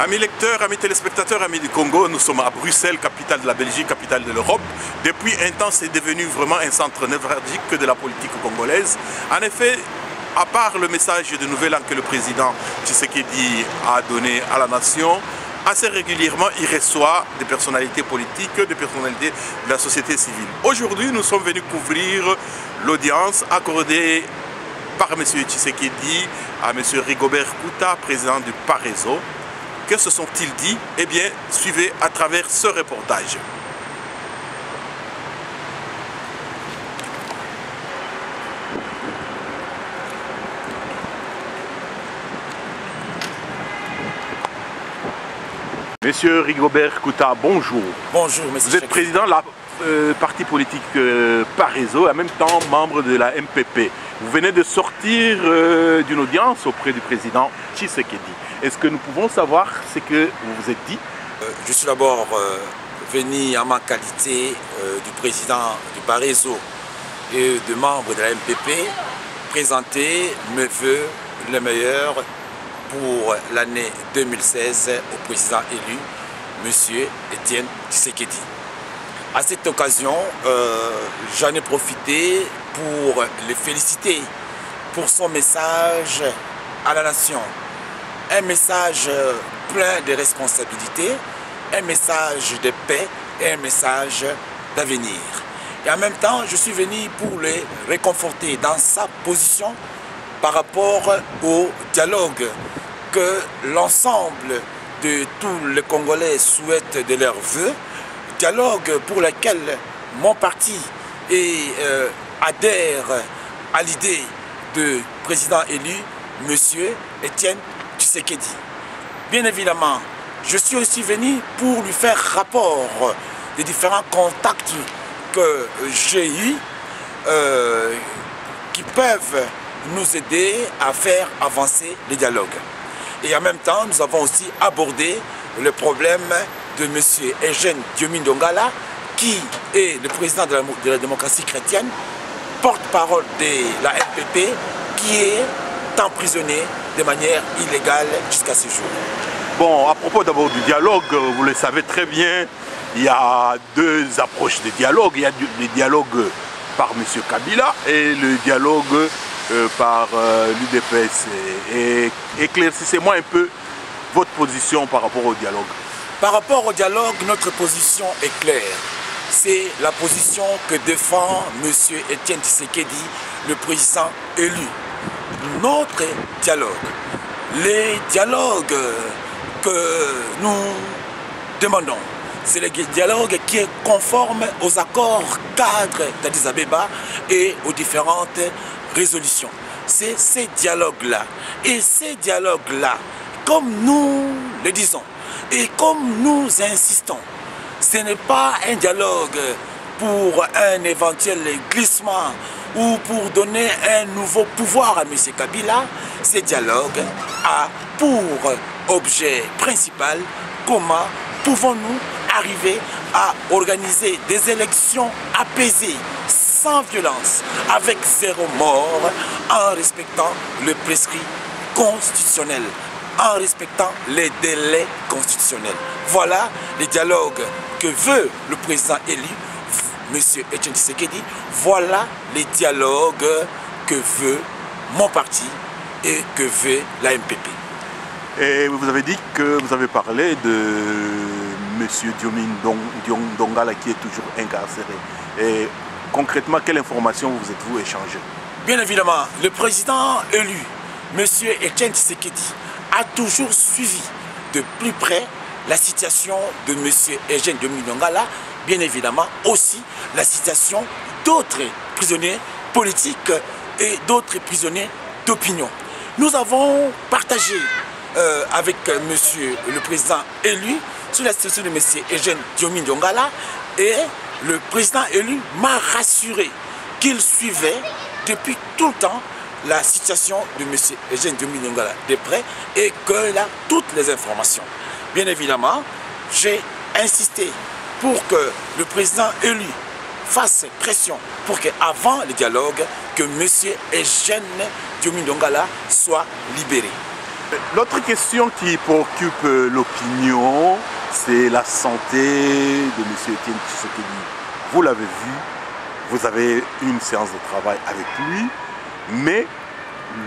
Amis lecteurs, amis téléspectateurs, amis du Congo, nous sommes à Bruxelles, capitale de la Belgique, capitale de l'Europe. Depuis un temps, c'est devenu vraiment un centre névralgique de la politique congolaise. En effet, à part le message de nouvel an que le président Tshisekedi a donné à la nation, assez régulièrement, il reçoit des personnalités politiques, des personnalités de la société civile. Aujourd'hui, nous sommes venus couvrir l'audience accordée par M. Tshisekedi à M. Rigobert Kouta, président du Parezo. Que se sont-ils dit? Eh bien, suivez à travers ce reportage. Monsieur Rigobert Kouta, bonjour. Bonjour, monsieur. Vous êtes président de la parti politique Parezo, en même temps membre de la MPP. Vous venez de sortir d'une audience auprès du président Tshisekedi. Est-ce que nous pouvons savoir ce que vous vous êtes dit? Je suis d'abord venu en ma qualité du président du Parezo et de membre de la MPP présenter mes voeux les meilleurs pour l'année 2016 au président élu, M. Etienne Tshisekedi. À cette occasion, j'en ai profité pour le féliciter pour son message à la nation. Un message plein de responsabilités, un message de paix et un message d'avenir. Et en même temps, je suis venu pour le réconforter dans sa position par rapport au dialogue que l'ensemble de tous les Congolais souhaitent de leurs vœux, dialogue pour lequel mon parti adhère à l'idée de président élu, M. Etienne Tshisekedi. Bien évidemment, je suis aussi venu pour lui faire rapport des différents contacts que j'ai eus qui peuvent nous aider à faire avancer les dialogues. Et en même temps, nous avons aussi abordé le problème de M. Eugène Diomine Dongala, qui est le président de la démocratie chrétienne, porte-parole de la MPP, qui est emprisonné de manière illégale jusqu'à ce jour. Bon, à propos d'abord du dialogue, vous le savez très bien, il y a deux approches de dialogue. Il y a le dialogue par M. Kabila et le dialogue par l'UDPS. Et éclaircissez-moi un peu votre position par rapport au dialogue. Par rapport au dialogue, notre position est claire. C'est la position que défend M. Etienne Tshisekedi, le président élu. Notre dialogue, les dialogues que nous demandons, c'est le dialogue qui est conforme aux accords cadres d'Addis Abeba et aux différentes résolutions. C'est ces dialogues-là. Et ces dialogues-là, comme nous le disons et comme nous insistons, ce n'est pas un dialogue pour un éventuel glissement ou pour donner un nouveau pouvoir à M. Kabila. Ce dialogue a pour objet principal comment pouvons-nous arriver à organiser des élections apaisées, sans violence, avec zéro mort, en respectant le prescrit constitutionnel, en respectant les délais constitutionnels. Voilà les dialogues que veut le président élu, M. Etienne Tshisekedi. Voilà les dialogues que veut mon parti et que veut la MPP. Et vous avez dit que vous avez parlé de M. Diomine Dongala qui est toujours incarcéré. Et concrètement, quelle information vous êtes-vous échangé? Bien évidemment, le président élu, M. Etienne Tshisekedi, a toujours suivi de plus près la situation de M. Eugène Diomine Dongala, bien évidemment aussi la situation d'autres prisonniers politiques et d'autres prisonniers d'opinion. Nous avons partagé avec monsieur le président élu sur la situation de M. Eugène Diomine Dongala, et le président élu m'a rassuré qu'il suivait depuis tout le temps la situation de M. Eugène Diomine Dongala de près et qu'il a toutes les informations. Bien évidemment, j'ai insisté pour que le président élu fasse pression pour qu'avant le dialogue, que M. Eugène Diomine Dongala soit libéré. L'autre question qui préoccupe l'opinion, c'est la santé de M. Etienne Tshisekedi. Vous l'avez vu, vous avez une séance de travail avec lui, mais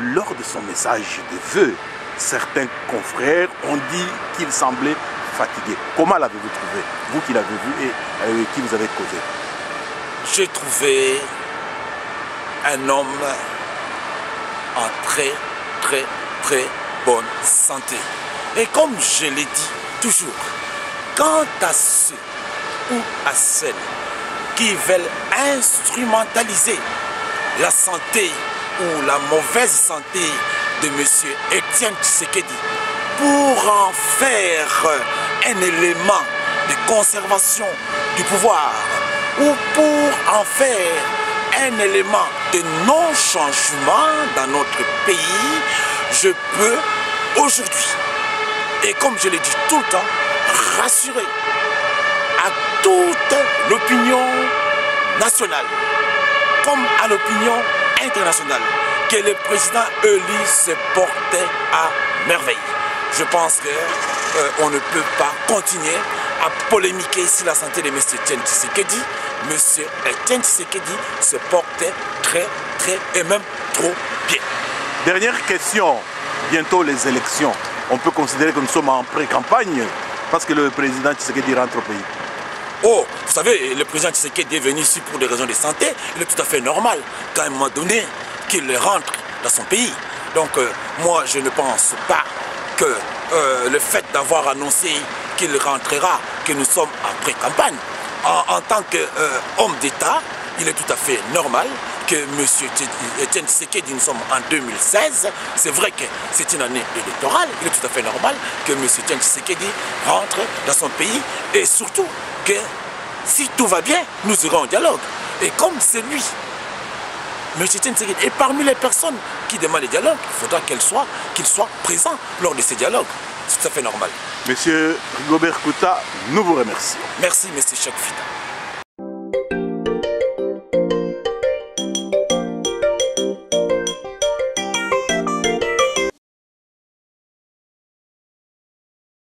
lors de son message de vœux, certains confrères ont dit qu'il semblait fatigué. Comment l'avez-vous trouvé, vous qui l'avez vu et avec qui vous avez causé? J'ai trouvé un homme en très bonne santé. Et comme je l'ai dit toujours, quant à ceux ou à celles qui veulent instrumentaliser la santé ou la mauvaise santé de M. Etienne Tshisekedi pour en faire un élément de conservation du pouvoir ou pour en faire un élément de non-changement dans notre pays, je peux aujourd'hui, et comme je l'ai dit tout le temps, rassurer à toute l'opinion nationale comme à l'opinion internationale que le président élu se portait à merveille. Je pense qu'on ne peut pas continuer à polémiquer sur la santé de M. Etienne Tshisekedi. M. Etienne Tshisekedi se portait très et même trop bien. Dernière question, bientôt les élections. On peut considérer que nous sommes en pré-campagne parce que le président Tshisekedi rentre au pays. Oh, vous savez, le président Tshisekedi est venu ici pour des raisons de santé. Il est tout à fait normal qu'à un moment donné, qu'il rentre dans son pays. Donc, moi, je ne pense pas que le fait d'avoir annoncé qu'il rentrera, que nous sommes en pré-campagne, en tant qu'homme d'État, il est tout à fait normal que M. Etienne Tshisekedi, nous sommes en 2016, c'est vrai que c'est une année électorale, il est tout à fait normal que M. Etienne Tshisekedi rentre dans son pays et surtout que si tout va bien, nous irons au dialogue. Et comme c'est lui, M. Etienne Tshisekedi, et parmi les personnes qui demandent le dialogue, il faudra qu'il soit présent lors de ces dialogues. C'est tout à fait normal. Monsieur Rigobert Kouta, nous vous remercions. Merci, M. Chakfita.